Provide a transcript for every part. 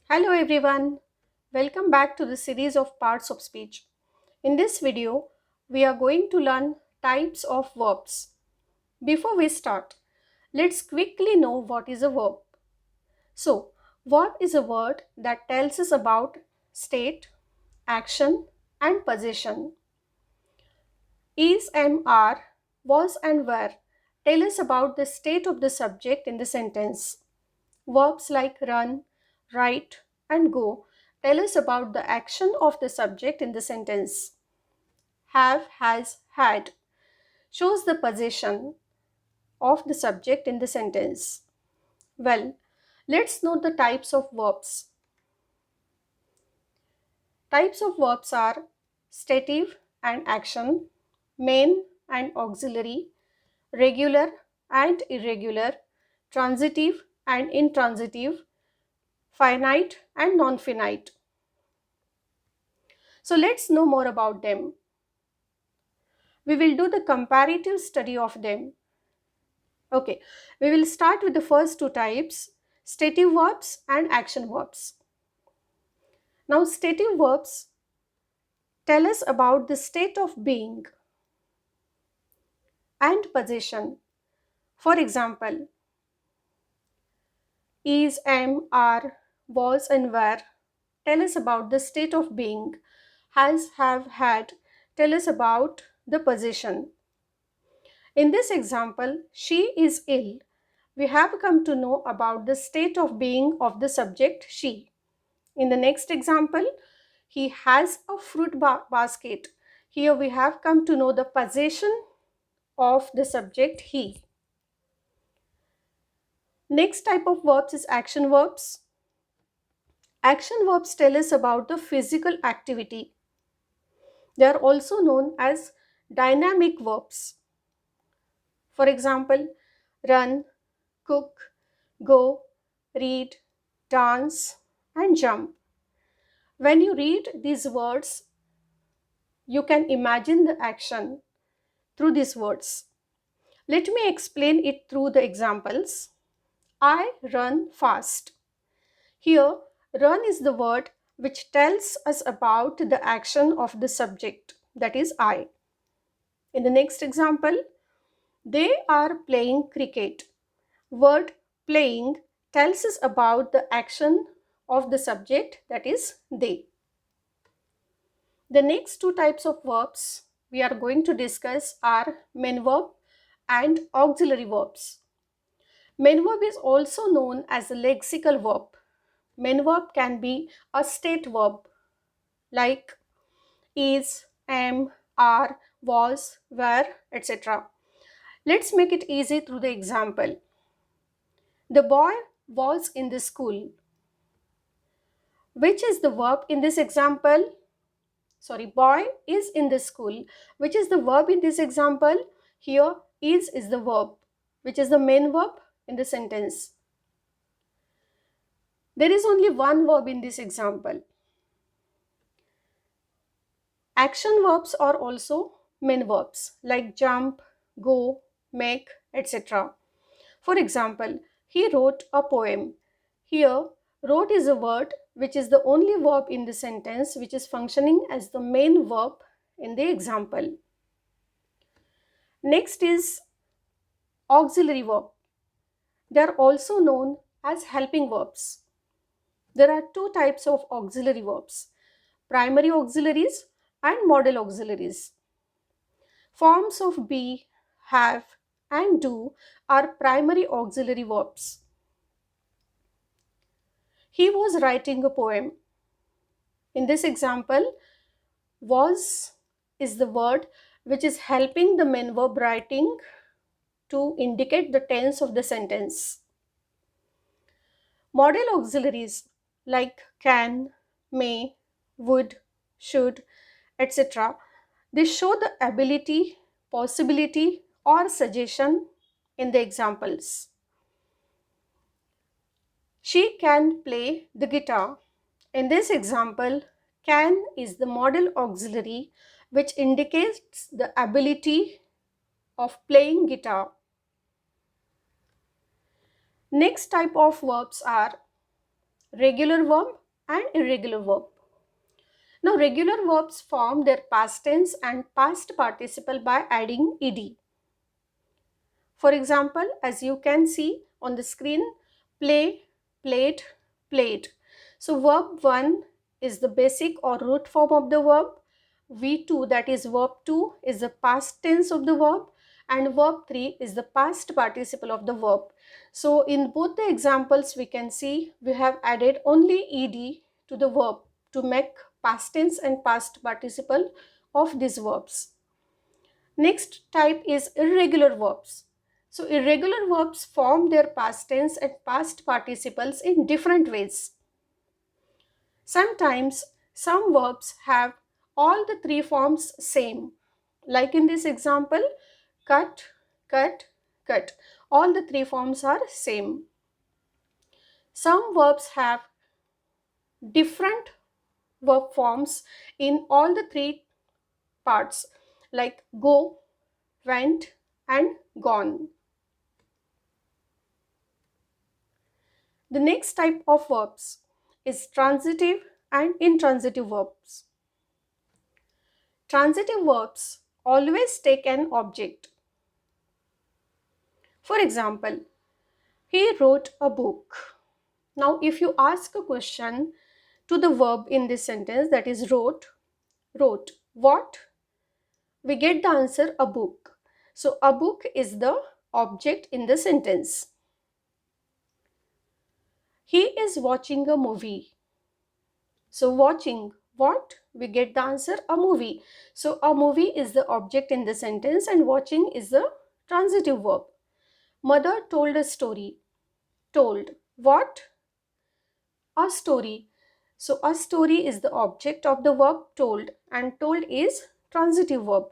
Hello everyone, welcome back to the series of parts of speech. In this video, we are going to learn types of verbs. Before we start, let's quickly know what is a verb. So, verb is a word that tells us about state, action and position. Is, am, are, was and were tell us about the state of the subject in the sentence. Verbs like run, write, and go tell us about the action of the subject in the sentence. Have, has, had shows the position of the subject in the sentence. Well, let's note the types of verbs. Types of verbs are stative and action, main and auxiliary, regular and irregular, transitive and intransitive, finite and non-finite. So let's know more about them. We will do the comparative study of them. Okay, we will start with the first two types, stative verbs and action verbs. Now, stative verbs tell us about the state of being and position. For example, is, am, are, was, and were tell us about the state of being. Has, have, had tell us about the position. In this example, she is ill. We have come to know about the state of being of the subject she. In the next example, he has a fruit basket. Here we have come to know the possession of the subject he. Next type of verbs is action verbs. Action verbs tell us about the physical activity. They are also known as dynamic verbs. For example, run, cook, go, read, dance, and jump. When you read these words, you can imagine the action through these words. Let me explain it through the examples. I run fast. Here, run is the word which tells us about the action of the subject, that is I. In the next example, they are playing cricket. Word playing tells us about the action of the subject, that is they. The next two types of verbs we are going to discuss are main verb and auxiliary verbs. Main verb is also known as a lexical verb. Main verb can be a state verb like is, am, are, was, were, etc. Let's make it easy through the example. The boy was in the school. Which is the verb in this example? Boy is in the school. Which is the verb in this example? Here is the verb, which is the main verb in the sentence. There is only one verb in this example. Action verbs are also main verbs like jump, go, make, etc. For example, he wrote a poem. Here, wrote is a word which is the only verb in the sentence which is functioning as the main verb in the example. Next is auxiliary verb. They are also known as helping verbs. There are two types of auxiliary verbs, primary auxiliaries and modal auxiliaries. Forms of be, have, and do are primary auxiliary verbs. He was writing a poem. In this example, was is the word which is helping the main verb writing to indicate the tense of the sentence. Modal auxiliaries like can, may, would, should, etc. They show the ability, possibility, or suggestion in the examples. She can play the guitar. In this example, can is the modal auxiliary which indicates the ability of playing guitar. Next type of verbs are regular verb and irregular verb. Now, regular verbs form their past tense and past participle by adding ed. For example, as you can see on the screen, play, played, played. So verb 1 is the basic or root form of the verb. V2, that is verb 2, is the past tense of the verb, and verb 3 is the past participle of the verb. So in both the examples we can see we have added only ed to the verb to make past tense and past participle of these verbs. Next type is irregular verbs. So irregular verbs form their past tense and past participles in different ways. Sometimes some verbs have all the three forms same. Like in this example, cut, cut, cut. All the three forms are same. Some verbs have different verb forms in all the three parts, like go, went, and gone. The next type of verbs is transitive and intransitive verbs. Transitive verbs always take an object. For example, he wrote a book. Now, if you ask a question to the verb in this sentence, that is wrote, what? We get the answer a book. So, a book is the object in the sentence. He is watching a movie. So watching what? We get the answer a movie. So a movie is the object in the sentence and watching is the transitive verb. Mother told a story. Told what? A story. So a story is the object of the verb told and told is transitive verb.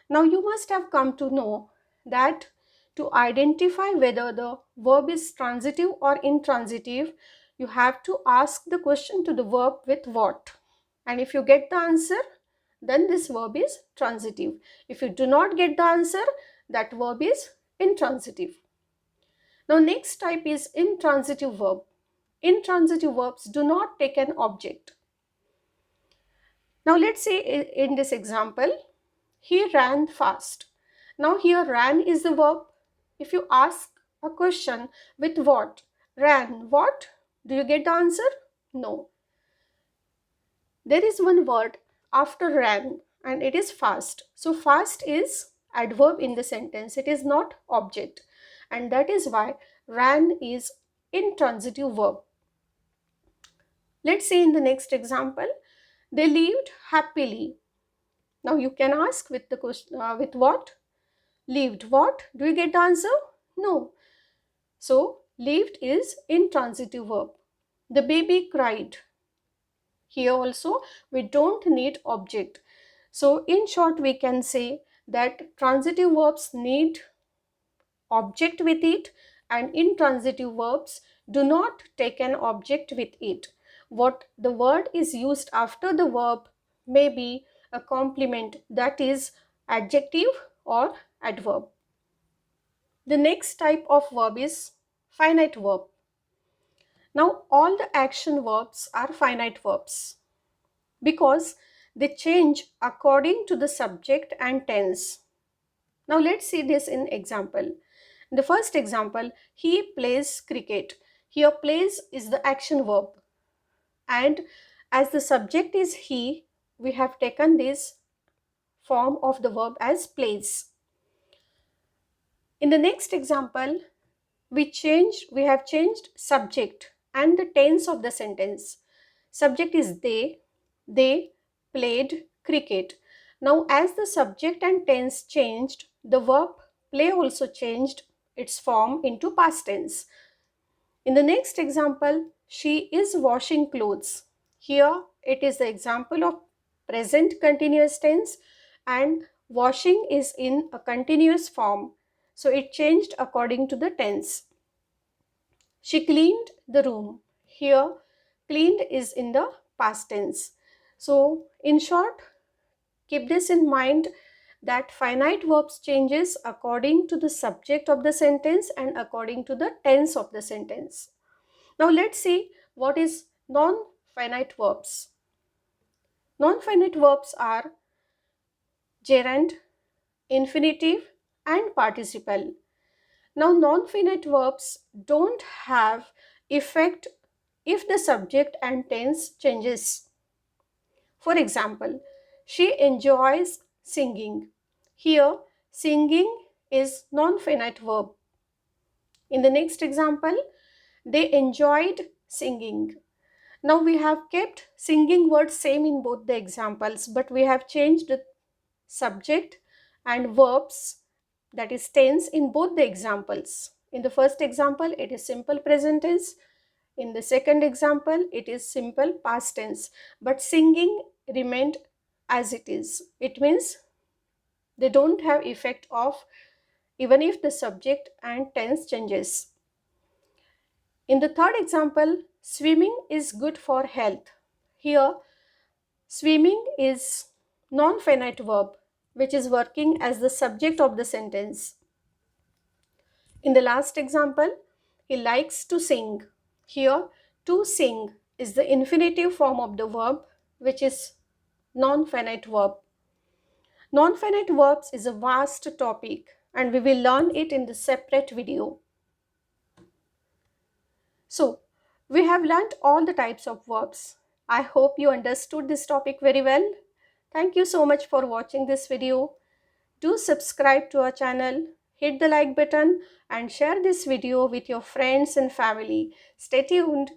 Now you must have come to know that to identify whether the verb is transitive or intransitive, you have to ask the question to the verb with what. And if you get the answer, then this verb is transitive. If you do not get the answer, that verb is intransitive. Now next type is intransitive verb. Intransitive verbs do not take an object. Now let's say in this example, he ran fast. Now here ran is the verb. If you ask a question with what? Ran what? Do you get the answer? No. There is one word after ran and it is fast. So fast is adverb in the sentence. It is not object. And that is why ran is intransitive verb. Let's see in the next example. They lived happily. Now you can ask with the question with what? Lived what? Do you get the answer? No. So lived is intransitive verb. The baby cried. Here also we don't need object. So in short we can say that transitive verbs need object with it and intransitive verbs do not take an object with it. What the word is used after the verb may be a complement, that is adjective or adverb. The next type of verb is finite verb. Now all the action verbs are finite verbs because they change according to the subject and tense. Now let's see this in example. In the first example, he plays cricket. Here plays is the action verb and as the subject is he, we have taken this form of the verb as plays. In the next example, we have changed subject and the tense of the sentence. Subject is they played cricket. Now as the subject and tense changed, the verb play also changed its form into past tense. In the next example, she is washing clothes. Here it is the example of present continuous tense and washing is in a continuous form. So it changed according to the tense. She cleaned the room. Here cleaned is in the past tense. So in short, keep this in mind that finite verbs changes according to the subject of the sentence and according to the tense of the sentence. Now let's see what is non-finite verbs. Non-finite verbs are gerund, infinitive, and participle. Now, non-finite verbs don't have effect if the subject and tense changes. For example, she enjoys singing. Here, singing is non-finite verb. In the next example, they enjoyed singing. Now we have kept singing word same in both the examples, but we have changed the subject and verbs, that is tense, in both the examples. In the first example, it is simple present tense. In the second example, it is simple past tense. But singing remained as it is. It means they don't have effect of even if the subject and tense changes. In the third example, swimming is good for health. Here, swimming is non-finite verb which is working as the subject of the sentence. In the last example, he likes to sing. Here, to sing is the infinitive form of the verb which is non-finite verb. Non-finite verbs is a vast topic and we will learn it in the separate video. So, we have learnt all the types of verbs. I hope you understood this topic very well. Thank you so much for watching this video. Do subscribe to our channel, hit the like button and share this video with your friends and family. Stay tuned.